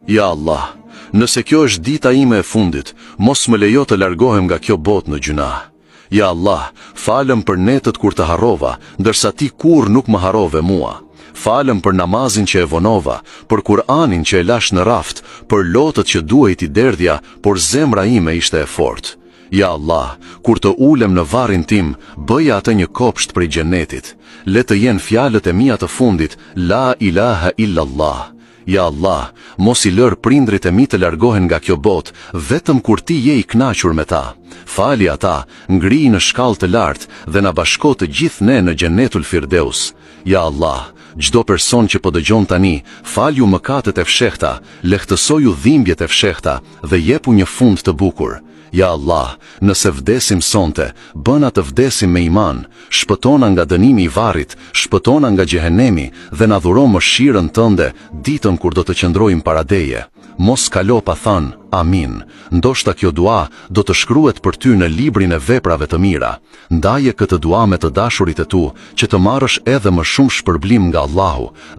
Ja Allah, nëse kjo është dita ime e fundit, mos më lejo të largohem nga kjo botë në gjuna. Ja Allah, falem për netët kur të harrova, ndërsa ti kur nuk më harrove mua. Falem për namazin që e vonova, për Kur'anin që e lash në raft, për lotët që duhet i derdhja, por zemra ime ishte e fortë. Ja Allah, kur të ulem në varrin tim, bëja atë një kopsht prej xhenetit. Le të jenë fjalët e mia të fundit, la ilaha illallah. Ja Allah, mos i lër prindrit e mi të largohen nga kjo botë, vetëm kur ti je i kënaqur me ta. Fali ata, ngri në shkallë të lartë dhe na bashko të gjithë ne në xhenetul Firdeus. Ja Allah, çdo person që po dëgjon tani, falju mëkatet e fshehta, lehtësoju dhimbjet e fshehta dhe jepu një fund të bukur. Ja Allah, nëse vdesim sonte, bëna të vdesim me iman, shpëtona nga dënimi i varrit, shpëtona nga xhehenemi dhe na dhuro mëshirën tënde ditën kur do të qëndrojmë para teje. Mos kalo pa thënë, amin. Ndoshta kjo dua do të shkruhet për ty në librin e veprave të mira. Ndaje këtë dua me të dashurit e tu, që të marrësh edhe më shumë shpërblim nga Allahu.